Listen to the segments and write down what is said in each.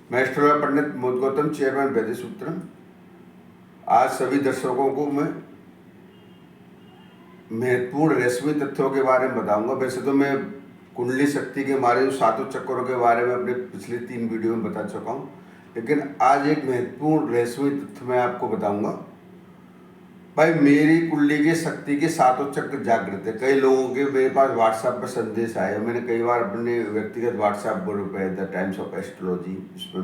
मैं एस्ट्रोलॉजर पंडित मोद गौतम, चेयरमैन वैदिक सूत्रम। आज सभी दर्शकों को मैं महत्वपूर्ण रहस्यमय तथ्यों के बारे में बताऊंगा। वैसे तो मैं कुंडली शक्ति के बारे में, सातों चक्रों के बारे में अपने पिछले 3 वीडियो में बता चुका हूं, लेकिन आज एक महत्वपूर्ण रहस्यमय तथ्य मैं आपको बताऊंगा। भाई, मेरी कुंडली की शक्ति के सातों चक्र जागृत है। कई लोगों के मेरे पास व्हाट्सएप पर संदेश आए। मैंने कई बार अपने व्यक्तिगत व्हाट्सएप ग्रुप है द टाइम्स ऑफ एस्ट्रोलॉजी, इसमें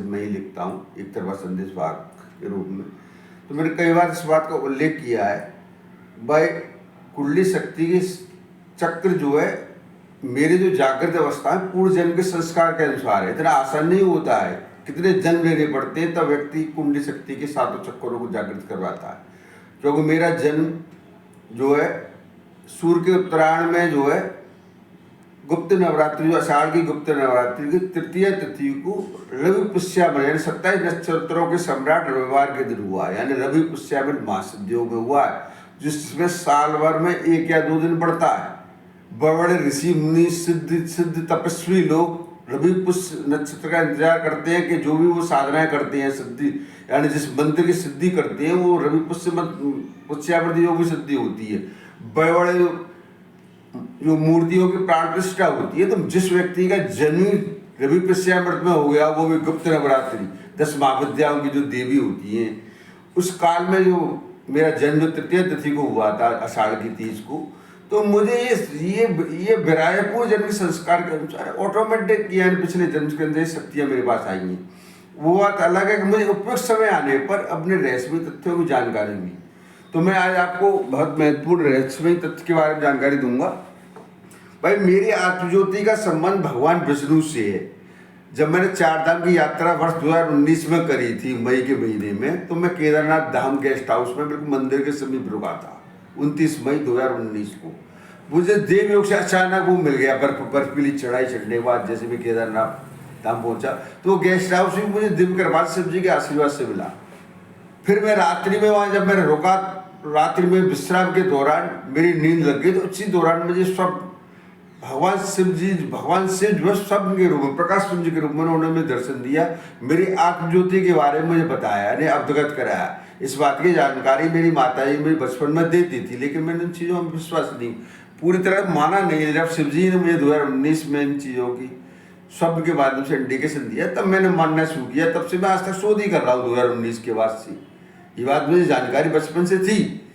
मैं ही लिखता हूँ एक तरफा संदेश भाग के रूप में। तो मैंने कई बार इस बात का उल्लेख किया है। भाई, कुंडली शक्ति के चक्र जो है, मेरी जो जागृत अवस्था है पूर्व जन्म के संस्कार के अनुसार है। इतना आसान नहीं होता है, कितने जन्म लेने पड़ते हैं तब व्यक्ति कुंडली शक्ति के सातों चक्रों को जागृत करवाता है। क्योंकि मेरा जन्म जो है सूर्य के उत्तरायण में जो है गुप्त नवरात्रि, जो आषाढ़ की गुप्त नवरात्रि की तृतीय तिथि को रवि पुष्यामन यानी 27 नक्षत्रों के सम्राट रविवार के दिन हुआ है। यानी रवि पुष्यामन महासिद्धियों में हुआ है, जिसमें साल भर में 1 या 2 दिन पड़ता है। बड़े ऋषि मुनि सिद्ध तपस्वी लोग रवि पुष्य नक्षत्र का इंतजार करते हैं कि जो भी वो साधनाएं करते हैं, सिद्धि यानी जिस मंत्र की सिद्धि करते हैं, वो रवि पुष्यामृत योग की सिद्धि होती है। बड़े बड़े जो मूर्तियों की प्राण प्रतिष्ठा होती है। तो जिस व्यक्ति का जन्म रवि पुष्यामृत में हो गया, वो भी गुप्त नवरात्रि 10 महाविद्याओं की जो देवी होती हैं, उस काल में जो मेरा जन्म तृतीय तिथि को हुआ था आषाढ़ की 30 को, तो मुझे ये विरायपूर्ण जन्म संस्कार के अनुसार ऑटोमेटिक यानी पिछले जन्म के अंदर शक्तियाँ मेरे पास आई हैं। वो बात अलग है कि मुझे उपयुक्त समय आने पर अपने रहस्यमय तथ्यों की जानकारी हुई। तो मैं आज आपको बहुत महत्वपूर्ण रहस्यमय तथ्य के बारे में जानकारी दूंगा। भाई, मेरी आत्मज्योति का संबंध भगवान विष्णु से है। जब मैंने 4 धाम की यात्रा वर्ष 2019 में करी थी, मई के महीने में, तो मैं केदारनाथ धाम गेस्ट हाउस में बिल्कुल मंदिर के समीप रुका था 29 मई 2019 को। मुझे देव योग से अचानक वो मिल गया। बर्फीली चढ़ाई चढ़ने के बाद जैसे मैं केदारनाथ धाम पहुंचा, तो गेस्ट हाउस भी मुझे दिव्य कृपा शिव जी के आशीर्वाद से मिला। फिर मैं रात्रि में वहाँ जब मैंने रुका, रात्रि में विश्राम के दौरान मेरी नींद लग गई। तो उसी दौरान मुझे सब भगवान शिव जो सब के रूप में, प्रकाश पुंज के रूप में उन्होंने मुझे दर्शन दिया। मेरी आत्मज्योति के बारे में मुझे बताया, यानी अवगत कराया। इस बात की जानकारी मेरी माता जी मेरी बचपन में देती थी, लेकिन मैंने इन चीज़ों में विश्वास नहीं, पूरी तरह माना नहीं। जब शिव जी ने मुझे 2019 में इन चीज़ों की शब्द के माध्यम से इंडिकेशन दिया, तब मैंने मानना शुरू किया। तब से मैं आज तक शोध ही कर रहा हूँ 2019 के बाद से। ये बात मुझे जानकारी बचपन से थी,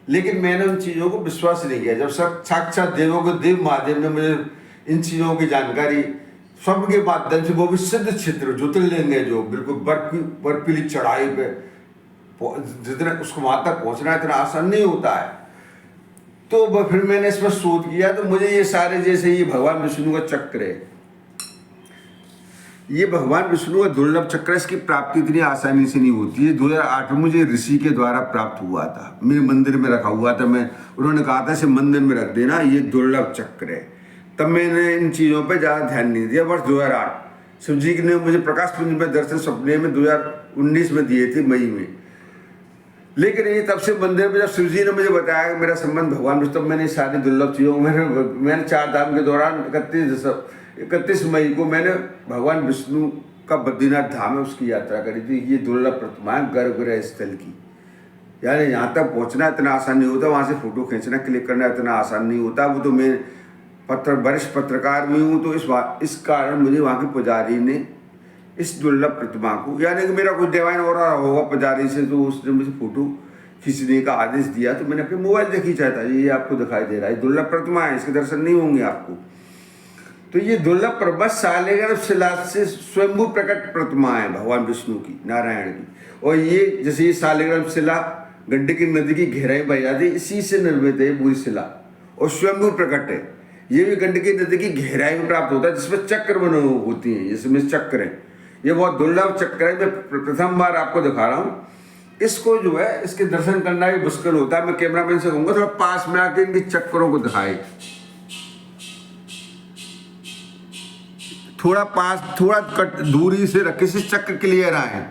लेकिन मैंने उन चीज़ों को विश्वास नहीं किया। जब सब साक्षात देवों के देव महादेव ने मुझे इन चीज़ों की जानकारी स्वप्न के माध्यम से, वो भी सिद्ध क्षेत्र ज्योतिर्लिंग है जो बिल्कुल बर्फीली चढ़ाई पे, जितना उसको वहाँ तक पहुँचना इतना आसान नहीं होता है। तो फिर मैंने इस पर शोध किया, तो मुझे ये सारे, जैसे ये भगवान विष्णु का चक्र है, ये भगवान विष्णु का दुर्लभ चक्र, इसकी प्राप्ति इतनी आसानी से नहीं होती है। 2008 में मुझे ऋषि के द्वारा प्राप्त हुआ था, मेरे मंदिर में रखा हुआ था। उन्होंने कहा था इसे मंदिर में रख देना, ये दुर्लभ चक्र है। तब मैंने इन चीज़ों पे ज़्यादा ध्यान नहीं दिया। वर्ष 2008 शिव जी ने मुझे प्रकाश पुंज में दर्शन सपने में 2019 में दिए थे, मई में। लेकिन ये तब से मंदिर में जब शिव जी ने मुझे बताया कि मेरा संबंध भगवान विष्णु, तब मैंने सारी दुर्लभ चीज़ों मैंने 4 धाम के दौरान 31 मई को मैंने भगवान विष्णु का बद्रीनाथ धाम है उसकी यात्रा करी थी। ये दुर्लभ प्रतिमा है गर्भगृह स्थल की, यानी यहाँ तक पहुँचना इतना आसान नहीं होता, वहाँ से फोटो खींचना, क्लिक करना इतना आसान नहीं होता। वो तो मैं वरिष्ठ पत्रकार भी हूँ, तो इस कारण मुझे वहाँ के पुजारी ने इस दुर्लभ प्रतिमा को, यानी कि मेरा कुछ डिवाइन हो रहा होगा पुजारी से, तो उसने मुझे फोटो खींचने का आदेश दिया। तो मैंने अपने मोबाइल से खींचा था। ये आपको दिखाई दे रहा है, दुर्लभ प्रतिमा है, इसके दर्शन नहीं होंगे आपको। तो ये दुर्लभ प्रतिमा सालेग्राम शिला से स्वयंभू प्रकट प्रतिमा है भगवान विष्णु की, नारायण की। और ये जैसे ये सालेग्राम शिला गंडकी नदी की गहराई बह जाती है, इसी से निर्मित है पूरी शिला, और स्वयंभू प्रकट है। ये भी गंडकी नदी की गहराई में प्राप्त होता है, जिसमें चक्र बने होती हैं, जिसमें चक्र है। ये बहुत दुर्लभ चक्र है, मैं प्रथम बार आपको दिखा रहा हूँ। इसको जो है, इसके दर्शन करना भी मुश्किल होता है। मैं कैमरामैन से कहूँगा थोड़ा पास में आके इनके चक्रों को दिखाए, थोड़ा दूरी से रखे से चक्र क्लियर आए।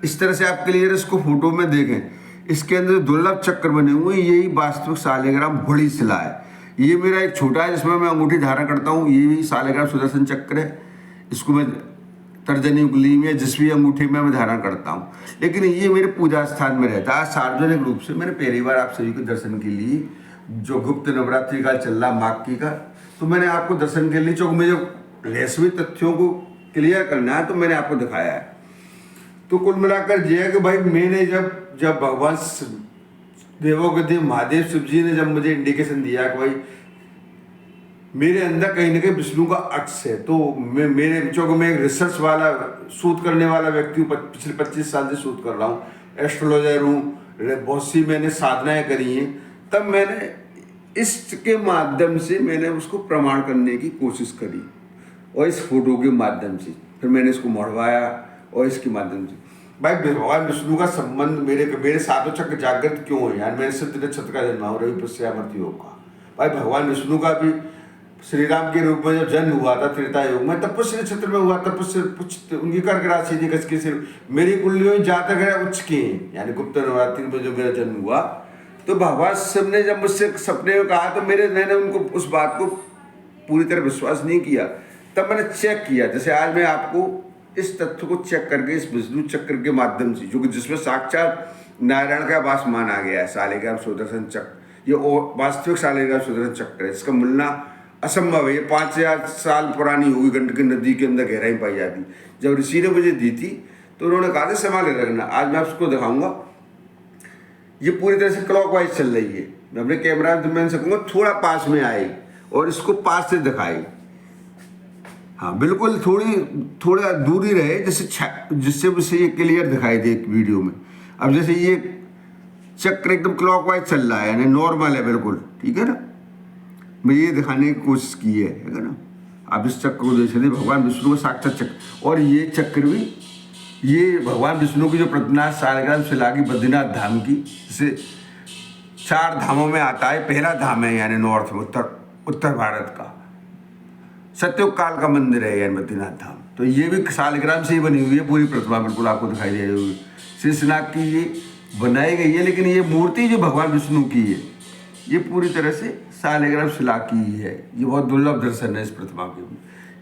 इस तरह से आप क्लियर इसको फोटो में देखें। इसके अंदर दुर्लभ चक्र बने हुए, यही वास्तविक सालेग्राम बड़ी शिला है। ये मेरा एक छोटा है जिसमें मैं अंगूठी धारण करता हूँ, ये भी सालेग्राम सुदर्शन चक्र है। इसको मैं तर्जनी उंगली में, जिस भी अंगूठे में मैं धारण करता हूँ। लेकिन ये मेरे पूजा स्थान में रहता है। सार्वजनिक रूप से मैंने पहली बार आप सभी को दर्शन के लिए, जो गुप्त नवरात्रि का चल रहा माघ की का, तो मैंने आपको दर्शन के लिए चूंकि मुझे रहस्यमय तथ्यों को क्लियर करना है तो मैंने आपको दिखाया है। तो कुल मिलाकर यह है कि भाई मैंने जब भगवान देवों के देव महादेव शिव जी ने जब मुझे इंडिकेशन दिया कि भाई मेरे अंदर कहीं ना कहीं विष्णु का अक्ष है, तो मैं एक रिसर्च वाला शोध करने वाला व्यक्ति हूँ, पिछले 25 साल से शोध कर रहा हूँ, एस्ट्रोलॉजर हूँ, बहुत सी मैंने साधनाएं करी हैं। तब मैंने इसके माध्यम से मैंने उसको प्रमाण करने की कोशिश करी, और इस फोटो के माध्यम से फिर मैंने इसको मढ़वाया, और इसके माध्यम से भाई भगवान विष्णु का संबंध मेरे सातों चक्र जागृत क्यों है यार। मैंने सिद्ध नक्षत्र का जन्म रवि पुष्य अमृत योग का। भाई भगवान विष्णु का भी श्री राम के रूप में जब जन्म हुआ था त्रेता युग में, तब पुष्य नक्षत्र में हुआ, तब पुष्य उनकी कर्क राशि थी, गज के सिर मेरी कुंडलियों में जातक है उच्च के हैं, यानी गुप्त नवरात्रि में जो मेरा जन्म हुआ। तो भगवान शिव ने जब मुझसे सपने में कहा तो मैंने उनको उस बात को पूरी तरह विश्वास नहीं किया। तब मैंने चेक किया, जैसे आज मैं आपको इस तथ्य को चेक करके इस विष्णु चक्र के माध्यम से, जो कि जिसमें साक्षात नारायण का वास माना गया है, शालिग्राम सुदर्शन चक्र, ये वास्तविक शालिग्राम सुदर्शन चक्र है। इसका मिलना असंभव है। ये 5000 साल पुरानी होगी, गंडकी नदी के अंदर गहराई पाई जाती। जब ऋषि ने मुझे दी थी तो उन्होंने कहा था संभाल के रखना। आज मैं आपको दिखाऊंगा, ये पूरी तरह से क्लॉकवाइज चल रही है। मैं अपने कैमरा में सकूंगा थोड़ा पास में आए और इसको पास से दिखाई, हाँ बिल्कुल थोड़ा दूरी रहे, जिससे उसे ये क्लियर दिखाई दे वीडियो में। अब जैसे ये चक्र एकदम क्लॉकवाइज चल रहा है, यानी नॉर्मल है बिल्कुल, ठीक है ना। मैं ये दिखाने की कोशिश की है ना। आप इस चक्र को देख सकते, भगवान विष्णु का साक्षात चक्र, और ये चक्र भी ये भगवान विष्णु की जो प्रतिमा शालिग्राम शिला की बद्रीनाथ धाम की, जिसे 4 धामों में आता है, पहला धाम है यानी नॉर्थ में, उत्तर भारत का सत्ययुग काल का मंदिर है यानी बद्रीनाथ धाम। तो ये भी शालिग्राम से ही बनी हुई है पूरी प्रतिमा, बिल्कुल आपको दिखाई दे रही होगी। शेषनाग की ये बनाई गई है, लेकिन ये मूर्ति जो भगवान विष्णु की है ये पूरी तरह से शालिग्राम शिला की ही है। ये बहुत दुर्लभ दर्शन है इस प्रतिमा के।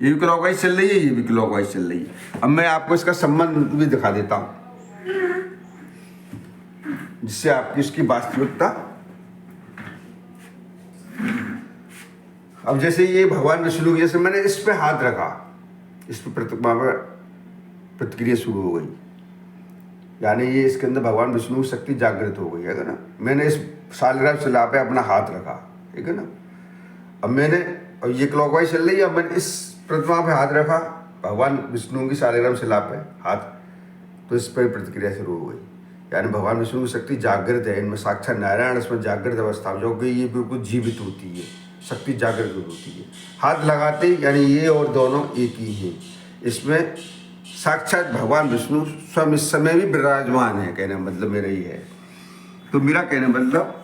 ये भी क्लॉकवाइज चल रही है, ये भी क्लॉकवाइज चल रही है। अब मैं आपको इसका संबंध भी दिखा देता हूँ, जिससे आपकी इसकी वास्तविकता। अब जैसे ये भगवान विष्णु की, जैसे मैंने इस पे हाथ रखा, इस पे प्रतिमा पर प्रतिक्रिया शुरू हो गई, यानी ये इसके अंदर भगवान विष्णु की शक्ति जागृत हो गई है ना। मैंने इस शालिग्राम शिला पे अपना हाथ रखा, ठीक है ना। अब और ये क्लॉकवाइज चल रही है। अब मैंने इस प्रतिमा पे हाथ रखा, भगवान विष्णु की शालिग्राम शिला पे हाथ, तो इस पर प्रतिक्रिया शुरू हो गई, यानी भगवान विष्णु की शक्ति जागृत है। इनमें साक्षात नारायण इसमें जागृत अवस्था में, जो कि ये बिल्कुल जीवित होती है, शक्ति जागृत होती है। हाथ लगाते यानी ये और दोनों एक ही हैं। इसमें साक्षात भगवान विष्णु स्वयं इस समय भी विराजमान है, कहने मतलब मेरा ही है। तो मेरा कहने मतलब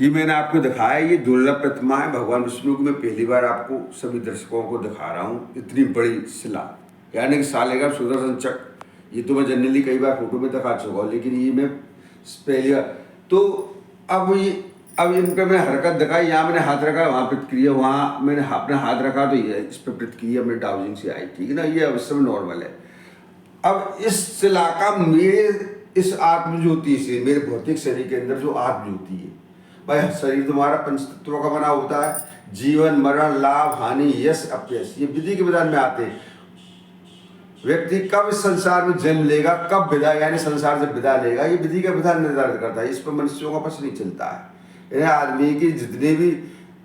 ये मैंने आपको दिखाया, ये दुर्लभ प्रतिमा है भगवान विष्णु की। मैं पहली बार आपको सभी दर्शकों को दिखा रहा हूँ। इतनी बड़ी शिला यानी कि शालिग्राम सुदर्शन चक्र, ये तो मैं जनरली कई बार फोटो में दिखा चुका हूँ, लेकिन ये मैं पहली बार। तो अब इन पर मैं हरकत दिखाई, यहाँ मैंने हाथ रखा, वहाँ प्रतिक्रिया, वहाँ मैंने अपना हाथ रखा तो ये इस पर प्रतिक्रिया मेरे डाउजिंग से आई, ठीक है ना। ये अवश्य में नॉर्मल है। अब इस शिला का मेरे इस आत्मज्योति से, मेरे भौतिक शरीर के अंदर जो आत्मज्योति है, भाई शरीर तुम्हारा पंचतत्वों का बना होता है। जीवन, मरण, लाभ, हानि, यश, अपयश, ये विधि के विधान में आते हैं। व्यक्ति कब इस संसार में जन्म लेगा, कब विदा यानी संसार से विदा लेगा, ये विधि का विधान निर्धारित करता है। इस पर मनुष्यों का पक्ष नहीं चलता है। आदमी की जितने भी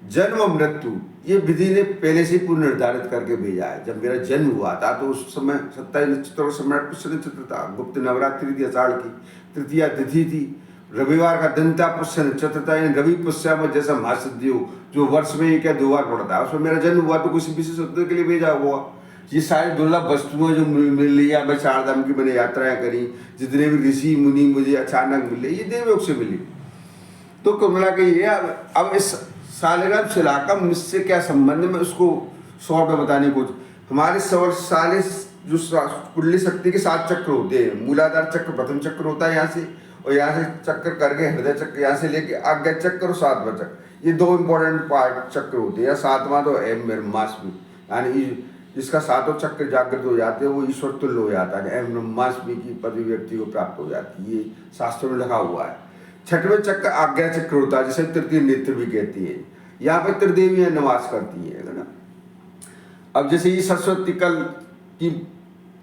जन्म और मृत्यु, ये विधि ने पहले से पूर्व निर्धारित करके भेजा है। जब मेरा जन्म हुआ था तो उस समय 27 नक्षत्रों का सम्राट पुष्य नक्षत्र था। गुप्त नवरात्रि थी, आषाढ़ की तृतीया तिथि थी, रविवार का दिन था, पुष्य नक्षत्र था। रवि पुष्य में जैसा महासिद्धि हो, जो वर्ष में एक या 2 बार पड़ता है, उसमें मेरा जन्म हुआ तो किसी विशेष उद्देश्य के लिए भेजा हुआ। ये सारी दुर्लभ वस्तुएं जो मिल रही है, मैं 4 धाम की मैंने यात्राएं करी, जितने भी ऋषि मुनि मुझे अचानक मिले, ये देवयोग से मिली। तो कुल मिला के ये अब इस शालिग्राम शिला का मुझसे क्या संबंध है, मैं उसको शॉर्ट में बताने को। हमारे साले जो कुंडली शक्ति के 7 चक्र होते हैं। मूलाधार चक्र प्रथम चक्र होता है यहाँ से, और यहाँ से चक्र करके हृदय चक्र, यहाँ से लेके आज्ञा चक्र और 7वां चक्र, ये 2 इंपॉर्टेंट पार्ट चक्र होते हैं। 7वां तो है मेरे मास में, यानी जिसका सातों चक्र जागृत हो जाते हैं वो ईश्वर तुल्य हो जाता है, एवं ब्रह्मास्मि की पदवी व्यक्ति को प्राप्त हो जाती है। ये शास्त्रों में लिखा हुआ है। छठवें चक्र आज्ञा चक्र होता है, जिसे तृतीय नेत्र भी कहती है। यहाँ पे त्रिदेवियां निवास करती है ना। अब जैसे ये सरस्वती कल की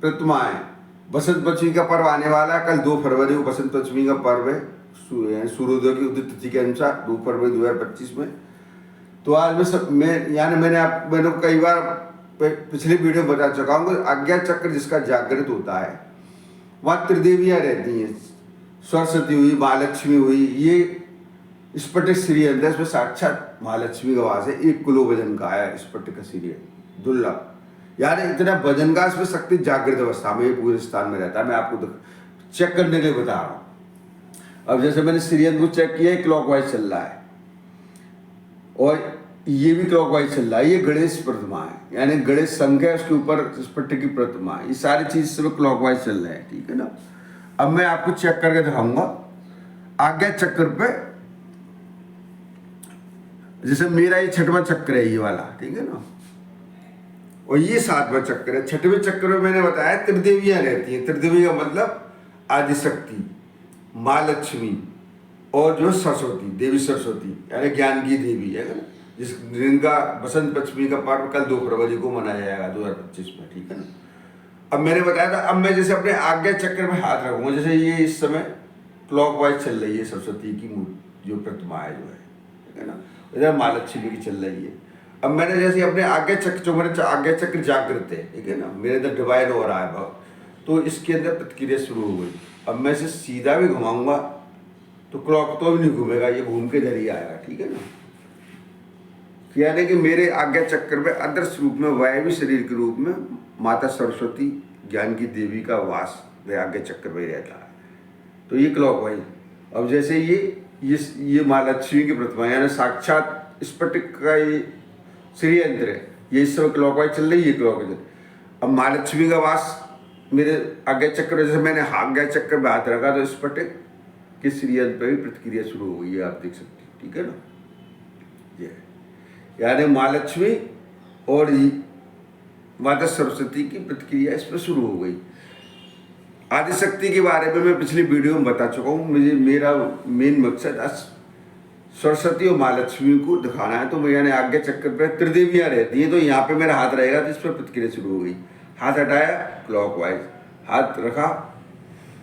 प्रतिमा है, बसंत पंचमी का पर्व आने वाला है, कल 2 फरवरी को बसंत पंचमी का पर्व है, सूर्योदय की उदित तिथि के अनुसार 2 फरवरी 2025 में। तो आज मैंने कई बार पिछले वीडियो में बता चुका हूँ, आज्ञा चक्र जिसका जागृत होता है वहाँ त्रिदेवियां रहती हैं। सरस्वती हुई, महालक्ष्मी हुई, ये स्फटिक श्रीयंत्र, इसमें साक्षात महालक्ष्मी का वास है। 1 किलो वजन का है स्फटिक श्रीयंत्र, दुर्लभ, यानी इतना वजन का, इसमें शक्ति जागृत अवस्था में ये पूरे स्थान में रहता है। मैं आपको चेक करने के लिए बता रहा हूँ। अब जैसे मैंने श्रीयंत्र को चेक किया, क्लॉकवाइज चल रहा है और ये भी क्लॉकवाइज चल रहा है। ये गणेश प्रतिमा है, यानी गणेश संघ है, उसके ऊपर स्फटिक की प्रतिमा है। ये सारी चीज सब क्लॉकवाइज चल रहे हैं, ठीक है ना। अब मैं आपको चेक करके दिखाऊंगा आज्ञा चक्र पे। जैसे मेरा ये 6वां चक्र है, ये वाला, ठीक है ना, और ये 7वां चक्र है। 6वें चक्र में मैंने बताया त्रिदेवियां रहती हैं। त्रिदेवी का मतलब आदिशक्ति, माँ लक्ष्मी और जो सरस्वती देवी, सरस्वती यानी ज्ञान की देवी है ना, जिनका बसंत पंचमी का पर्व कल 2 फरवरी को मनाया जाएगा 2025 में, ठीक है ना। अब मैंने बताया था, अब मैं जैसे अपने आज्ञा चक्र में हाथ रखूंगा, जैसे ये इस समय क्लॉकवाइज चल रही है सरस्वती की जो प्रतिमा है, जो है, ठीक है ना, इधर माँ लक्ष्मी की चल रही है। अब मैंने जैसे अपने आज्ञा चक्र, जो मेरे आज्ञा चक्र जागृत है, ठीक है ना, मेरे अंदर डिवाइड हो रहा है भाव, तो इसके अंदर प्रतिक्रिया शुरू हो गई। अब मैं इसे सीधा भी घुमाऊंगा तो क्लॉक तो भी नहीं घूमेगा, ये घूम के इधर ही आएगा, ठीक है ना। यानी कि मेरे आज्ञा चक्र में आदर्श रूप में वायवी शरीर के रूप में माता सरस्वती ज्ञान की देवी का वास वह आज्ञा चक्र में रहता है। तो ये क्लॉकवाइज। अब जैसे ये माँ लक्ष्मी की प्रतिमा, यानी साक्षात स्फटिक का ये श्रीयंत्र है, ये इस समय क्लॉकवाइज चल रही है, ये क्लॉकवाइज। अब माँ लक्ष्मी का वास मेरे आज्ञा चक्र, जैसे मैंने आज्ञा चक्र में हाथ रखा तो स्फटिक के श्रीयंत्र पर भी प्रतिक्रिया शुरू हो गई है, आप देख सकते हैं, ठीक है ना। ये यानी माँ लक्ष्मी और माता सरस्वती की प्रतिक्रिया इस पर शुरू हो गई। आदिशक्ति के बारे में मैं पिछली वीडियो में बता चुका हूँ। मेरा मेन मकसद सरस्वती और माँ लक्ष्मी को दिखाना है। तो मैं यानी आज्ञा चक्र पे त्रिदेवियां रहती हैं, तो यहाँ पे मेरा हाथ रहेगा तो इस पर प्रतिक्रिया शुरू हो गई। हाथ हटाया क्लॉकवाइज, हाथ रखा,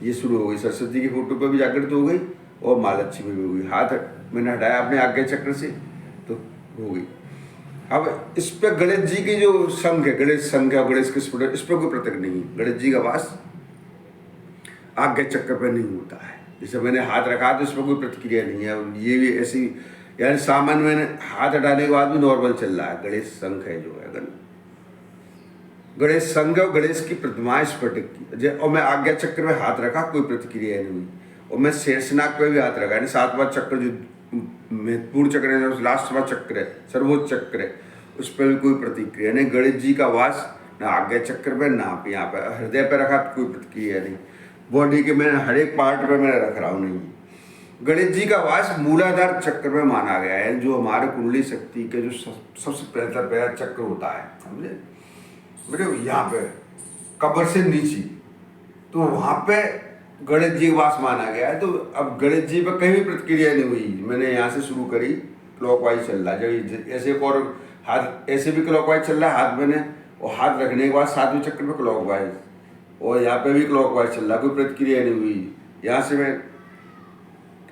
ये शुरू हो गई। सरस्वती की फोटो पर भी जागृत हो गई और माँ लक्ष्मी भी हो गई। हाथ मैंने हटाया अपने आज्ञा चक्र से तो हो गई। अब इस पर गणेश जी की जो संघ है, गणेश संघ है, गणेश के इस पर कोई प्रतीक नहीं है। गणेश जी का वास आज्ञा चक्र पर नहीं होता है। जैसे मैंने हाथ रखा तो इस पर कोई प्रतिक्रिया नहीं है। ये भी ऐसी, यानी सामान्य मैंने हाथ हटाने के बाद भी नॉर्मल चल रहा है। गणेश संघ है जो है, गणेश संघ और गणेश की प्रतिमा स्फटिक की। और मैं आज्ञा चक्र में हाथ रखा, कोई प्रतिक्रिया नहीं हुई। और मैं शेषनाग पे भी हाथ रखा, यानी 7वां चक्र जो महत्वपूर्ण चक्र है, लास्टवां चक्र है, सर्वोच्च चक्र है, उस पर भी कोई प्रतिक्रिया नहीं। गणेश जी का वास ना आज्ञा चक्र पे ना यहाँ पे हृदय पे रखा तो कोई प्रतिक्रिया नहीं। बॉडी के मैंने हर एक पार्ट पे मैं रख रहा हूँ नहीं। गणेश जी का वास मूलाधार चक्र में माना गया है, जो हमारे कुंडली शक्ति के जो सबसे पहला चक्र होता है, समझे मेरे, यहाँ पे कब्र से नीचे, तो वहाँ पे गणेश जी का वास माना गया है। तो अब गणेश जी पर कहीं भी प्रतिक्रिया नहीं हुई। मैंने यहाँ से शुरू करी, क्लॉकवाइज चल रहा है, जब ऐसे और हाथ ऐसे भी क्लॉकवाइज चल रहा है हाथ मैंने, और हाथ रखने के बाद 7वें चक्र में क्लॉकवाइज, और यहाँ पे भी क्लॉकवाइज चल रहा है, कोई प्रतिक्रिया नहीं हुई। यहाँ से मैं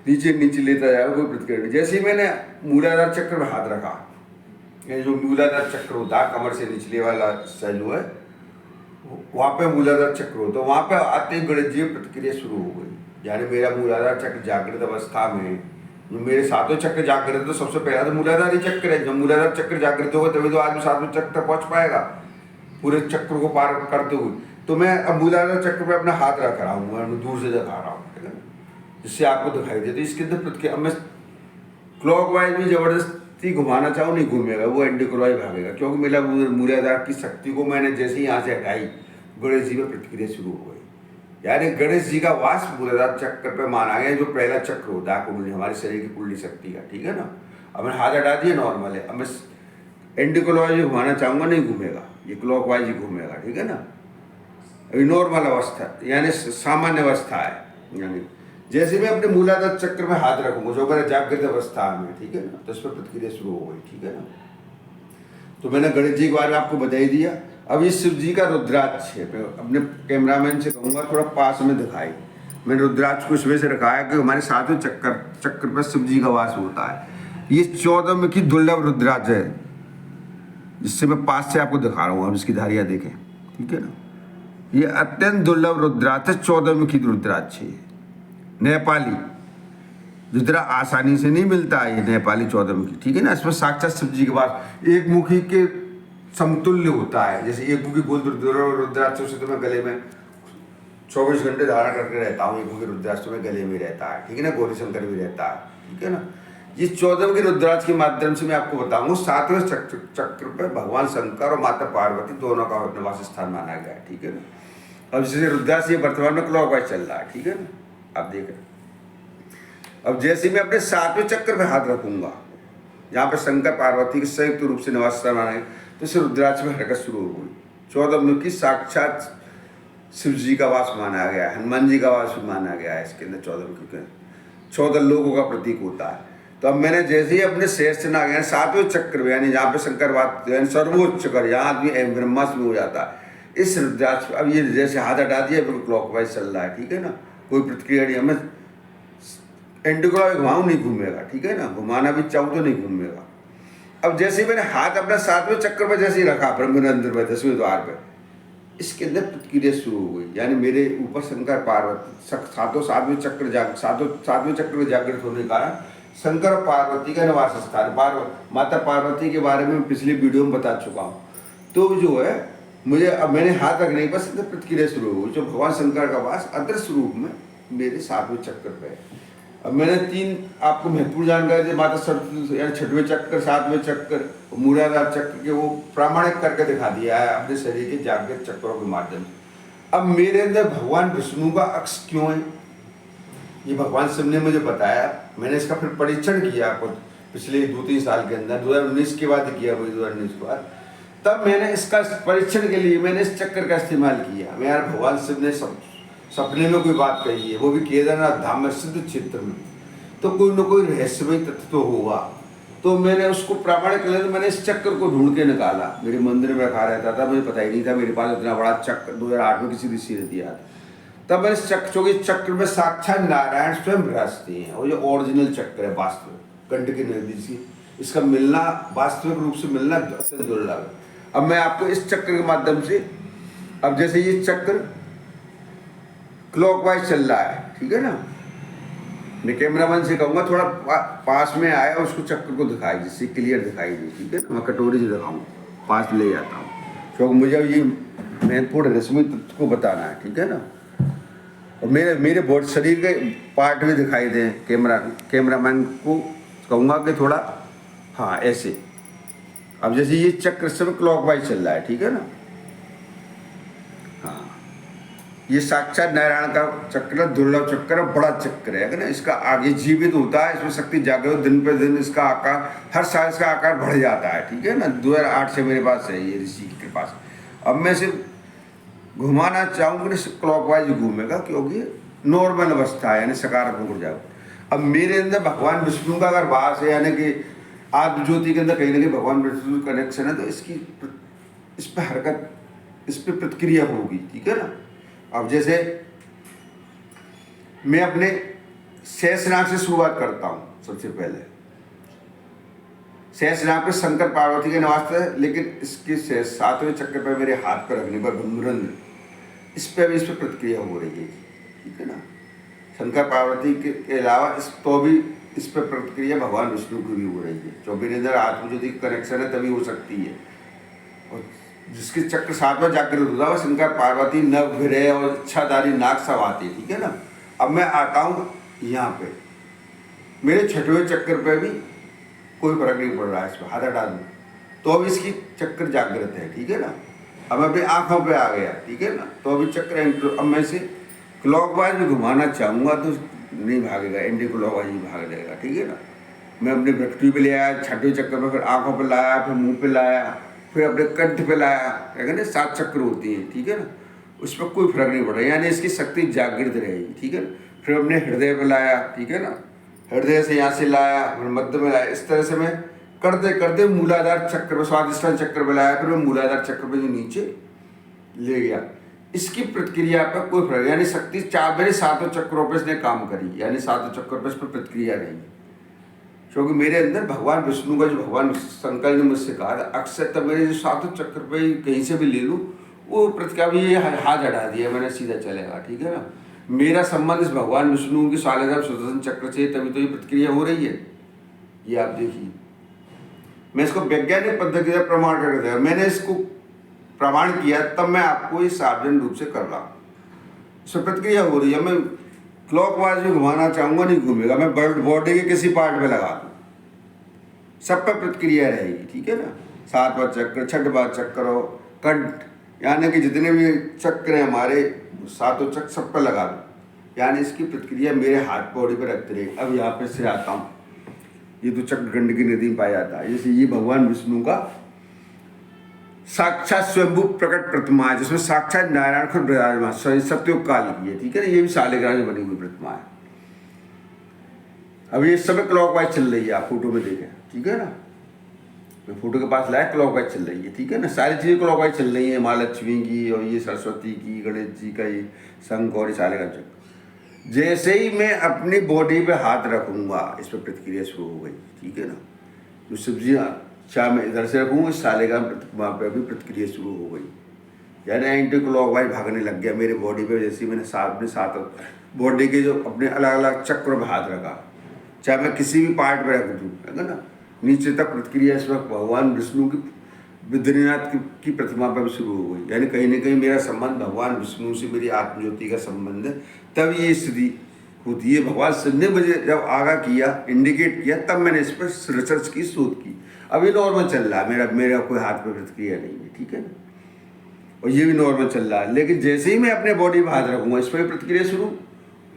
नीचे नीचे लेता जाएगा, कोई प्रतिक्रिया नहीं। जैसे ही मैंने मूलाधार चक्र में हाथ रखा, ये जो मूलाधार चक्र होता है कमर से निचले वाला सैलू है, वहाँ पे मूलाधार चक्र होता है, वहाँ पे आते ही गणेश जी प्रतिक्रिया शुरू हो गई। यानी मेरा मूलाधार चक्र जागृत अवस्था में, जो मेरे 7वें चक्र जागृत, तो सबसे पहला तो मूलाधार ही चक्र है। जब मूलाधार चक्र जागृत होगा तभी तो आदमी 7वें चक्र तक पहुँच पाएगा, पूरे चक्र को पार करते हुए। तो मैं अब मूलाधार चक्र पे अपना हाथ रख रहा हूँ, मैं दूर से दिखा रहा हूँ, ठीक है, जिससे आपको दिखाई दे। तो इसके अंदर प्रतिक्रिया, अब मैं क्लॉकवाइज भी जबरदस्ती घुमाना चाहूँ नहीं घूमेगा, वो एंटी क्लॉकवाइज भागेगा, क्योंकि मेरा मूलाधार की शक्ति को मैंने जैसे ही यहाँ से हटाई, गणेश जी में प्रतिक्रिया शुरू हो गई। यानी गणेश जी का वास मूलाधार चक्र पे माना गया, जो पहला चक्र होता है कुंडली, हमारे शरीर की कुंडली शक्ति का, ठीक है ना। अब मैंने हाथ हटा दिया, नॉर्मल है। अब मैं एंटी क्लॉकवाइज घुमाना चाहूँगा, नहीं घूमेगा, ये क्लॉकवाइज ही घूमेगा, ठीक है ना। अभी नॉर्मल अवस्था यानी सामान्य अवस्था है, यानी जैसे मैं अपने मूलाधार चक्र में हाथ रखूंगा जो मेरा जागृत अवस्था में, ठीक है ना, तो इस पर प्रतिक्रिया शुरू हो गई, ठीक है ना। तो मैंने गणेश जी के बारे में आपको बता ही दिया। अब ये शिव जी का रुद्राक्ष है, मैं अपने कैमरामैन से कहूँगा थोड़ा पास में दिखाई। मैंने रुद्राक्ष को इस वजह से रखा है कि हमारे सातवें चक्र पर शिव जी का वास होता है। ये 14 मुखी दुर्लभ रुद्राक्ष है, जिससे मैं पास से आपको दिखा रहा हूँ। अब इसकी धारियाँ देखें, ठीक है ना। ये अत्यंत दुर्लभ रुद्राक्ष है, 14 मुखी रुद्राक्ष है, नेपाली, जो जरा आसानी से नहीं मिलता है ये नेपाली 14 मुखी, ठीक है ना। इसमें साक्षात शिव जी के पास एक मुखी के समतुल्य होता है। जैसे एक मुखी गोल रुद्राक्ष से तो मैं गले में 24 घंटे धारण करके रहता हूँ, एक मुखी रुद्राक्ष में गले में रहता है, ठीक है ना। गौरी शंकर भी रहता है, ठीक है ना। ये 14 मुखी रुद्राक्ष के माध्यम से मैं आपको बताऊंगा 7वें चक्र पर भगवान शंकर और माता पार्वती दोनों का निवास स्थान माना गया है, ठीक है ना। अब जैसे रुद्राक्ष ये वर्तमान में क्लॉकवाइज चल रहा है, ठीक है ना, आप देख रहे हैं। अब जैसे मैं अपने 7वें चक्र पे हाथ रखूंगा जहाँ पे शंकर पार्वती के संयुक्त रूप से निवास स्थान माना है, तो इस रुद्राक्ष में हरकत शुरू हो गई। 14 मुखी साक्षात शिव जी का वास माना गया है, हनुमान जी का वास माना गया है। इसके अंदर 14 मुखी के 14 लोगों का प्रतीक होता है। तो अब मैंने जैसे ही अपने शेष ना गया 7वें चक्र में, यानी जहाँ पे शंकर बात यानी सर्वोच्च चक्र, यहाँ आदमी ब्रह्मास्त्र में हो जाता है। इस रुद्राक्ष अब ये जैसे हाथ हटा दिया बिल्कुल क्लॉकवाइज चल रहा है, ठीक है ना। कोई प्रतिक्रिया नहीं, हमें एंटीक्लॉक घुमाऊं नहीं घूमेगा, ठीक है ना। घुमाना भी चाहूँ तो नहीं घूमेगा। अब जैसे मैंने हाथ अपना 7वें चक्र पर जैसे ही रखा ब्रह्मरंध्र पर 10वें द्वार पे, इसके अंदर प्रतिक्रिया शुरू हो गई। यानी मेरे ऊपर शंकर पार्वती सातवें चक्र सातवें चक्र जागृत होने के कारण शंकर और पार्वती का निवास स्थान, माता पार्वती के बारे में पिछली वीडियो में बता चुका हूँ। तो जो है मुझे अब मैंने हाथ रखने के बाद प्रतिक्रिया शुरू हो गई, जो भगवान शंकर का वास अदृश्य रूप में मेरे 7वें चक्र पे है। अब मैंने 3 आपको महत्वपूर्ण जानकारी दी, माता सरस्वती यानी 6वें चक्र, 7वें चक्र, मूलाधार चक्र के वो प्रामाणिक करके दिखा दिया है अपने शरीर के जागृत चक्रों के माध्यम से। अब मेरे अंदर भगवान विष्णु का अक्ष क्यों है, ये भगवान शिव ने मुझे बताया। मैंने इसका फिर परीक्षण किया पिछले 2-3 साल के अंदर, 2019 के बाद किया, 2019 के बाद। तब मैंने इसका परीक्षण के लिए मैंने इस चक्कर का इस्तेमाल किया। मैं यार भगवान शिव ने सपने में कोई बात कही है, वो भी केदारनाथ धाम में सिद्ध क्षेत्र में, तो कोई ना कोई रहस्यमय तथ्य तो होगा। तो मैंने उसको प्रामाणिक कर लिया। तो मैंने इस चक्कर को ढूंढ के निकाला। मेरे मंदिर में रखा रहता था, मुझे पता ही नहीं था मेरे पास इतना बड़ा चक्र 2008 में किसी ऋषि ने दिया था। तब मैंने चक्र में साक्षात नारायण स्वयं विराजते हैं, और जो ओरिजिनल चक्र है वास्तविक कंठ के निर्देशी, इसका मिलना वास्तविक रूप से मिलना अत्यंत दुर्लभ है। अब मैं आपको इस चक्र के माध्यम से, अब जैसे ये चक्र क्लॉकवाइज चल रहा है, ठीक है ना, मैं कैमरामैन से कहूँगा थोड़ा पास में आया उसको चक्र को दिखाई, जिससे क्लियर दिखाई दे, ठीक है ना। मैं कटोरी से दिखाऊँ, पास ले जाता हूँ, क्योंकि मुझे ये महत्वपूर्ण रश्मि तत्व को बताना है, ठीक है ना। और मेरे बॉडी शरीर के पार्ट भी दिखाई दें। कैमरामैन को कहूँगा कि थोड़ा हाँ ऐसे। अब जैसे ये चक्र इस समय क्लॉकवाइज चल रहा है, ठीक है ना। हाँ, ये साक्षात नारायण का चक्र, दुर्लभ चक्र, बड़ा चक्र है ना। इसका आगे जीवित होता है, इसमें शक्ति जागृत, दिन पे दिन इसका आकार, हर साल इसका आकार बढ़ जाता है, ठीक है ना। 2008 से मेरे पास है ये ऋषि के पास। अब मैं सिर्फ घुमाना चाहूँगा कि क्लॉकवाइज घूमेगा, क्योंकि नॉर्मल अवस्था है, यानी सकारात्मक ऊर्जा। अब मेरे अंदर भगवान विष्णु का अगर वास है, यानी कि आत्म ज्योति के अंदर कहीं ना कहीं भगवान विष्णु कनेक्शन है, तो इस पर हरकत, इस पर प्रतिक्रिया होगी, ठीक है ना। अब जैसे मैं अपने शेषनाग से शुरुआत करता हूँ। सबसे पहले शेषनाग पे शंकर पार्वती के निवास है, लेकिन इसके 7वें चक्र पर मेरे हाथ पर रखने पर ब्रह्मरंध्र, इस पर प्रतिक्रिया हो रही है, ठीक है ना। शंकर पार्वती के अलावा इस पर प्रतिक्रिया भगवान विष्णु की भी हो रही है, जो मेरे अंदर आत्मज्योति कनेक्शन है तभी हो सकती है। और जिसके चक्र 7वां जागृत होता है, शंकर पार्वती नव ग्रह और इच्छाधारी नाग सब आते हैं, ठीक है ना। अब मैं आता हूँ यहाँ पे, मेरे 6वें चक्र पे भी कोई फर्क नहीं पड़ रहा है, इस पर हाथ हटा दूँ तो अब इसकी चक्र जागृत है, ठीक है ना। अब मैं अपनी आँखों पे आ गया, ठीक है ना, तो अभी चक्र, अब मैं इसे क्लॉकवाइज भी घुमाना चाहूँगा तो नहीं भागेगा, एंटी क्लॉकवाइज ही भाग जाएगा, ठीक है ना। मैं अपने भ्रष्टि पे ले आया 6वें चक्कर में, फिर आँखों पे लाया, फिर मुँह पे लाया, फिर अपने कंठ पे लाया, क्या कहते हैं 7 चक्र होती हैं, ठीक है ना, उस पर कोई फर्क नहीं पड़ रहा, यानी इसकी शक्ति जागृत रहेगी, ठीक है ना। फिर अपने हृदय पे लाया, ठीक है ना, हृदय से यहाँ से लाया, फिर मध्य में लाया, इस तरह से मैं करते करते मूलाधार चक्र पे, स्वादिष्टान चक्र पे लाया, फिर मैं मूलाधार चक्र पे जो नीचे ले गया। इसकी प्रतिक्रिया पर कोई फर्क, यानी शक्ति मेरे 7 चक्रों पर इसने काम करी, यानी 7 चक्रों पर इस पर प्रतिक्रिया रही, क्योंकि मेरे अंदर भगवान विष्णु का जो भगवान शंकर ने मुझसे कहा था, अक्सर तब मेरे जो 7 चक्र पे कहीं से भी ले लूँ वो प्रतिक्रिया भी ये हाथ हटा दिया मैंने, सीधा चलेगा, ठीक है ना। मेरा संबंध इस भगवान विष्णु की शालिग्राम सुदर्शन चक्र से, तभी तो ये प्रतिक्रिया हो रही है। ये आप देखिए, मैं इसको वैज्ञानिक पद्धति से प्रमाण कर दिया, मैंने इसको प्रमाण किया, तब मैं आपको ये सार्वजनिक रूप से कर रहा हूँ। इसमें प्रतिक्रिया हो रही है, मैं क्लॉकवाइज में घुमाना चाहूँगा, नहीं घूमेगा, मैं बॉडी के किसी पार्ट पे लगा दूँ, सब पर प्रतिक्रिया रहेगी, ठीक है ना। 7वां चक्र, 6वां चक्र हो, कंठ, यानी कि जितने भी चक्र हैं हमारे 7 चक्र सब पर लगा दूँ, यानी इसकी प्रतिक्रिया मेरे हाथ बॉडी पर रखते रहेगी। अब यहाँ पे से आता हूँ, ये तो चक्र गंडकी नदी में पाया जाता है, जैसे ये भगवान विष्णु का साक्षात स्वयंभू प्रकट प्रतिमा है, जिसमें साक्षात नारायण खुद विराजमान, सत्युग काल की है, ठीक है ना। ये भी शालिग्राम से बनी हुई प्रतिमा है। अब ये समय क्लॉकवाइज चल रही है, आप फोटो में देखें, ठीक है ना, मैं फोटो के पास लाया, क्लॉकवाइज चल रही है, ठीक है ना। सारी चीज़ें क्लॉकवाइज चल रही है, माँ लक्ष्मी की और ये सरस्वती की, गणेश जी का ये शंख और शालिग्राम चक्र। जैसे ही मैं अपनी बॉडी पे हाथ रखूँगा, इस पर प्रतिक्रिया शुरू हो गई, ठीक है ना। जो सब्जियाँ चाहे मैं इधर से रखूँ, इस शालिग्राम प्रतिमा पर भी प्रतिक्रिया शुरू हो गई, यानी एंटी क्लॉकवाइज भागने लग गया मेरे बॉडी पे। जैसे ही मैंने अपने 7 बॉडी के जो अपने अलग अलग चक्र में हाथ रखा, चाहे मैं किसी भी पार्ट पे रख दूँ, है ना, नीचे तक प्रतिक्रिया इस वक्त भगवान विष्णु की बद्रीनाथ की प्रतिमा पर भी शुरू हो गई। यानी कहीं ना कहीं मेरा संबंध भगवान विष्णु से, मेरी आत्मज्योति का संबंध है, तब ये स्थिति होती है। भगवान शिव ने मुझे जब आगाह किया, इंडिकेट किया, तब मैंने इस पर रिसर्च की, शोध की। अब ये नॉर्मल चल रहा है, मेरा कोई हाथ पर प्रतिक्रिया नहीं है, ठीक है ना, और ये भी नॉर्मल चल रहा है। लेकिन जैसे ही मैं अपने बॉडी पर हाथ रखूँगा, इस पर प्रतिक्रिया शुरू,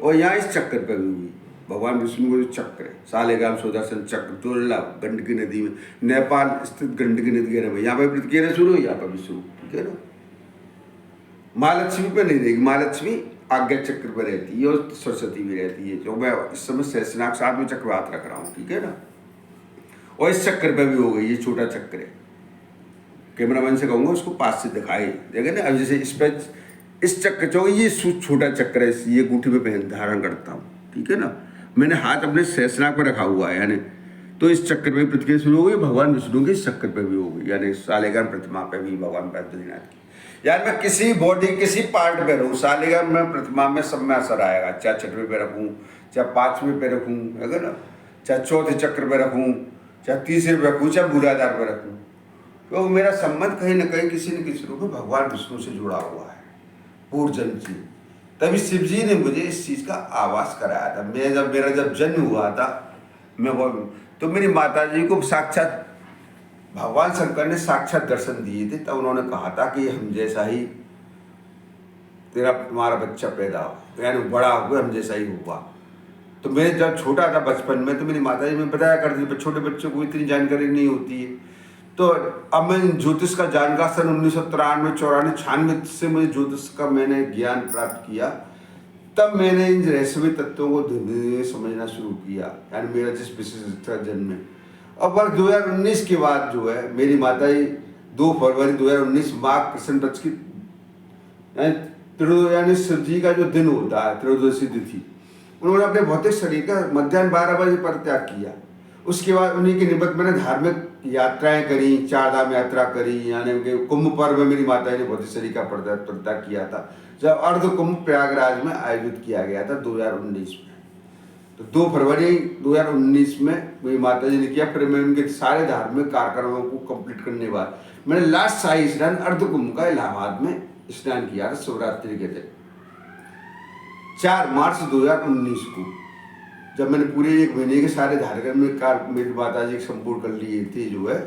और यहाँ इस चक्कर पर भी हुई। भगवान विष्णु को जो चक्र है, शालिग्राम सुदर्शन चक्र, दुर्लभ, गंडकी नदी में, नेपाल स्थित गंडकी नदी है, यहाँ पर प्रतिक्रिया शुरू, यहाँ पर भी शुरू, ठीक है ना। माँ लक्ष्मी पर नहीं रहेगी, माँ लक्ष्मी आज्ञा चक्र पर रहती है और सरस्वती भी रहती है, जो मैं इस समय सहस्त्रनाग 7वें चक्र हाथ रख रहा हूँ, ठीक है ना। और इस चक्र पर भी हो गई, ये छोटा चक्र है, कैमरामैन से कहूँगा उसको पास से दिखाए, देखे ना। अब जैसे इस पर इस चक्र जो ये छोटा चक्र है, ये अंगूठी पे पहन धारण करता हूँ, ठीक है ना। मैंने हाथ अपने सहस्त्रनाग पर रखा हुआ है, यानी तो इस चक्कर पे प्रतिक्रिया शुरू हो गई, भगवान विष्णु के इस चक्कर पे भी हो गई, यानी शालिग्राम प्रतिमा पे भी भगवान बद्रीनाथ की। यानी मैं किसी बॉडी किसी पार्ट पे रहूँ, शालिग्राम में प्रतिमा में सब में असर आएगा, चाहे 6वें पे रखूँ, चाहे 5वें पे रखूँ, है ना, चाहे 4थे चक्र पे रखूँ, चाहे 3रे पे रखूँ, चाहे मूलाधार पे रखूँ, तो मेरा संबंध कहीं ना कहीं किसी न किसी रूप में भगवान विष्णु से जुड़ा हुआ है, पूर्व जन्म से। तभी शिव जी ने मुझे इस चीज़ का आभास कराया था। मेरा जब जन्म हुआ था, मैं वो तो मेरी माता जी को साक्षात भगवान शंकर ने साक्षात दर्शन दिए थे, तब उन्होंने कहा था कि हम जैसा ही तुम्हारा बच्चा पैदा हो, यानी बड़ा हुआ हम जैसा ही हुआ। तो मैं जब छोटा था बचपन में, तो मेरी माता जी में बताया करती थी, छोटे बच्चों को इतनी जानकारी नहीं होती है। तो अब मैं ज्योतिष का जानकार सन 1993, 94, 96 से मुझे ज्योतिष का मैंने ज्ञान प्राप्त किया। तब मैंने इन रहस्यमय तत्वों को धीरे धीरे समझना शुरू किया, यानी मेरा जिस विशिष्ट जन्म में। अब वर्ष 2019 के बाद जो है, मेरी माता जी 2 फरवरी 2019 माघ कृष्ण पक्ष की यानी शिव जी का जो दिन होता है, त्रयोदशी तिथि, उन्होंने अपने भौतिक शरीर का मध्याह्न 12 बजे परित्याग किया। उसके बाद उन्हीं के निमित्त मैंने धार्मिक यात्राएं करी, 4 धाम यात्रा करी, यानी कि कुंभ पर्व में मेरी माता ने भौतिक शरीर का परित्याग किया था, जब अर्ध कुंभ प्रयागराज में आयोजित किया गया था 2019 में। तो 2 फरवरी 2019 में मेरी माता जी ने किया। फिर मैं उनके सारे धार्मिक कार्यक्रमों को कंप्लीट करने के बाद मैंने लास्ट शाही स्नान अर्ध कुंभ का इलाहाबाद में स्नान किया था, शिवरात्रि के दिन 4 मार्च 2019 को। जब मैंने पूरे 1 महीने के सारे धार्मिक में मेरी माता जी संपूर्ण कर लिए थे, जो है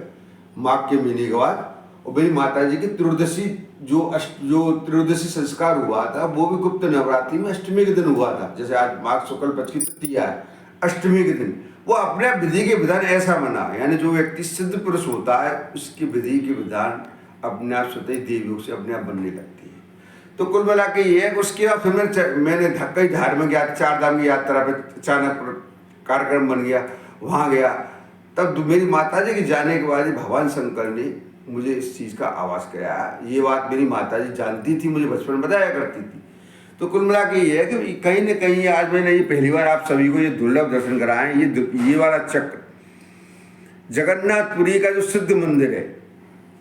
माघ के महीने के बाद। और मेरी माता जी की त्रयोदशी जो त्रयोदशी संस्कार हुआ था, वो भी गुप्त नवरात्रि में अष्टमी के दिन हुआ था। जैसे आज माघ शुक्ल पक्ष की तृतीया है, अष्टमी के दिन वो अपने विधि के विधान ऐसा बना, यानी जो व्यक्ति सिद्ध पुरुष होता है उसकी विधि के विधान अपने आप स्वतः देवयोग से अपने आप बनने लगती है। तो कुल मिला के ये है। उसके बाद फिर मैंने कई धार्मिक गया, 4 धाम की यात्रा पे अचानक कार्यक्रम बन गया, वहाँ गया। तब मेरी माता जी के जाने के बाद भगवान शंकर ने मुझे इस चीज़ का आवाज़ कराया। ये बात मेरी माता जी जानती थी, मुझे बचपन में बताया करती थी। तो कुल मिला के ये है कि कहीं न कहीं आज मैंने ये पहली बार आप सभी को ये दुर्लभ दर्शन कराए। ये वाला चक्र जगन्नाथपुरी का जो सिद्ध मंदिर है,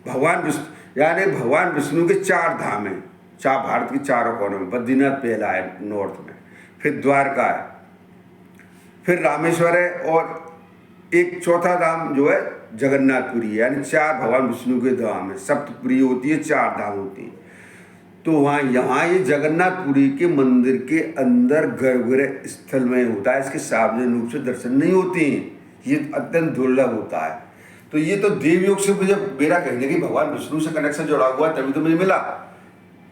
भगवान विष्णु यानी भगवान विष्णु के 4 धाम हैं, भारत के चारों कोनों में। बद्रीनाथ पहला है नॉर्थ में, फिर द्वारका है, फिर रामेश्वर है, और एक चौथा धाम जो है जगन्नाथपुरी है। यानी 4 भगवान विष्णु के धाम है। सप्तपुरी होती है, 4 धाम होती है। तो यहाँ ये जगन्नाथपुरी के मंदिर के अंदर गर्भगृह स्थल में होता है। इसके सार्वजनिक रूप से दर्शन नहीं होते हैं, ये अत्यंत दुर्लभ होता है। तो ये तो देवयोग से मुझे मेरा कहने की भगवान विष्णु से कनेक्शन जुड़ा हुआ, तभी तो मुझे मिला।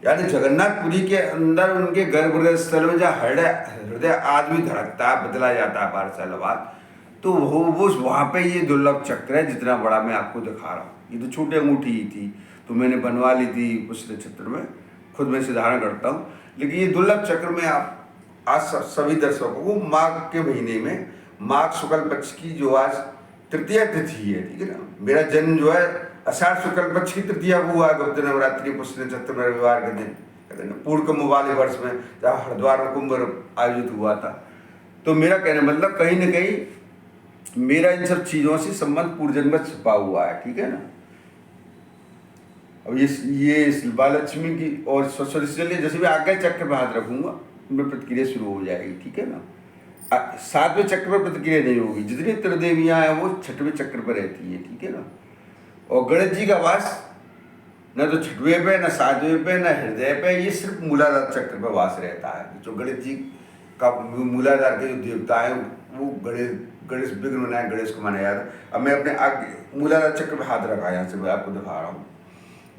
यानी जगन्नाथपुरी के अंदर उनके गर्भगृह स्थल में जहाँ हृदय आज भी धड़कता है, बदला जाता है 12 साल बाद, तो वो वहाँ पे ये दुर्लभ चक्र है जितना बड़ा मैं आपको दिखा रहा हूँ। ये तो छोटी अंगूठी ही थी, तो मैंने बनवा ली थी उस नक्षत्र में, खुद में से धारण करता हूँ। लेकिन ये दुर्लभ चक्र में आप आज सभी दर्शकों को माघ के महीने में, माघ शुक्ल पक्ष की जो आज तृतीया तिथि है, ठीक है ना। मेरा जन्म जो है आषाढ़ शुक्ल पक्ष की तृतीया को हुआ, गुप्त नवरात्रि पुष्य नक्षत्र में रविवार के दिन, कहते हैं पूर्ण कुंभ वाले वर्ष में, जहाँ हरिद्वार में कुंभ आयोजित हुआ था। तो मेरा कहने मतलब कहीं न कहीं मेरा इन सब चीज़ों से संबंध पूर्व जन्म में छिपा हुआ है, ठीक है ना। अब ये बालक्ष्मी की और सरस्वती से जैसे भी आगे चक्र पे हाथ रखूंगा उनमें प्रतिक्रिया शुरू हो जाएगी, ठीक है ना। 7वें चक्र पर प्रतिक्रिया नहीं होगी। जितनी त्रिदेवियाँ हैं वो 6वें चक्र पर रहती है, ठीक है ना। और गणेश जी का वास न तो 6वें पे, न 7वें पे, न हृदय पे, ये सिर्फ मूलाधार चक्र पर वास रहता है। जो गणेश जी का मूलाधार के जो देवता है वो गणेश विघ्न विनायक गणेश को माना जाता है। अब मैं अपने आगे मूलाधार चक्र पर हाथ रखा, यहाँ से मैं आपको दिखा रहा हूँ।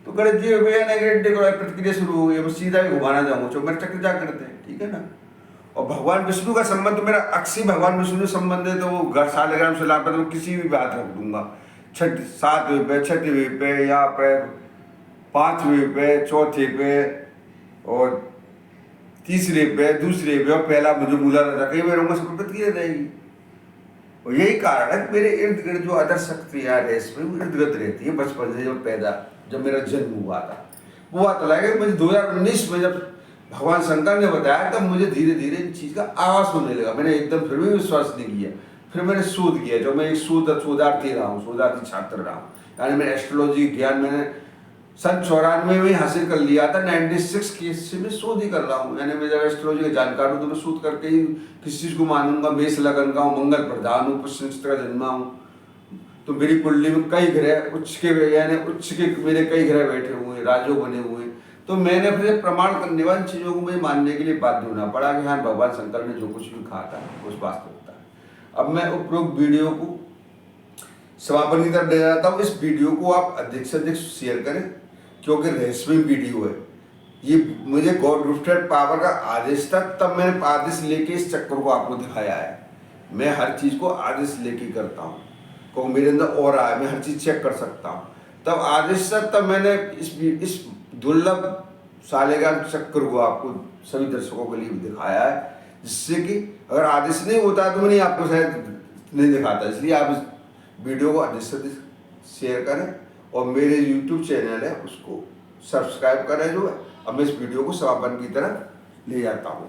तो गणेश जी प्रतिक्रिया शुरू हो गई। सीधा भी घुमाना चाहूँगा तो मेरे चक्र जा करते हैं, ठीक है ना। और भगवान विष्णु का संबंध तो मेरा अक्षी भगवान विष्णु से संबंध है, तो वो घर सालेग्राम से लाभ तो किसी भी बात रख दूंगा। 7वें पे, 6वें पे, यहाँ पे 5वें पे, 4थे पे, और 3रे पे, 2रे पे, और पहला मुझे मूला रखा, मैं रहूँगा, सब प्रतिक्रिया रहेगी। और यही कारण है मेरे इर्द गिर्द जो अदर शक्तियाँ इसमें इर्द गिर्द रहती है। बचपन से जब मेरा जन्म हुआ था, वो बात लगा मुझे 2019 में जब भगवान शंकर ने बताया, तब मुझे धीरे धीरे इन चीज़ का आवाज़ होने लगा। मैंने एकदम फिर भी विश्वास नहीं किया। फिर मैंने शोध किया, जो मैं एक शोधार्थी रहा हूँ, शोधार्थी छात्र रहा हूँ। यानी मैं एस्ट्रोलॉजी ज्ञान मैंने सन 94 में हासिल कर लिया था। 96 के से मैं शोध ही कर रहा हूँ। यानी मैं जब एस्ट्रोलॉजी का जानकार हूँ तो मैं शोध करके ही किसी चीज़ को मानूंगा। मेष लगन का हूँ, मंगल प्रधान हूँ, पुष्य नक्षत्र का जन्मा हूँ। तो मेरी कुंडली में कई ग्रह उच्च के मेरे कई ग्रह बैठे हुए हैं, राजयोग बने हुए हैं। तो मैंने फिर प्रमाण करने वाली चीज़ों को मुझे मानने के लिए बाध्य होना पड़ा कि हाँ, भगवान शंकर ने जो कुछ भी कहा था उस वास्तविकता है। अब मैं उपरोक्त वीडियो को समापन की तरफ ले जाता हूँ। इस वीडियो को आप अधिक से अधिक शेयर करें, क्योंकि रहस्यमय वीडियो है। ये मुझे गॉड गिफ्टेड पावर का आदेश था, तब मैंने आदेश लेके इस चक्कर को आपको दिखाया है। मैं हर चीज़ को आदेश लेके करता हूँ, क्योंकि मेरे अंदर और आया, मैं हर चीज़ चेक कर सकता हूँ। तब आदेश था, तब मैंने इस दुर्लभ सालेगाम चक्र को आपको सभी दर्शकों के लिए दिखाया है, जिससे कि अगर आदेश नहीं होता तो मैं आपको शायद नहीं दिखाता। इसलिए आप इस वीडियो को अधिक से अधिक शेयर करें और मेरे YouTube चैनल है उसको सब्सक्राइब करें जो है। अब मैं इस वीडियो को समापन की तरफ ले जाता हूँ।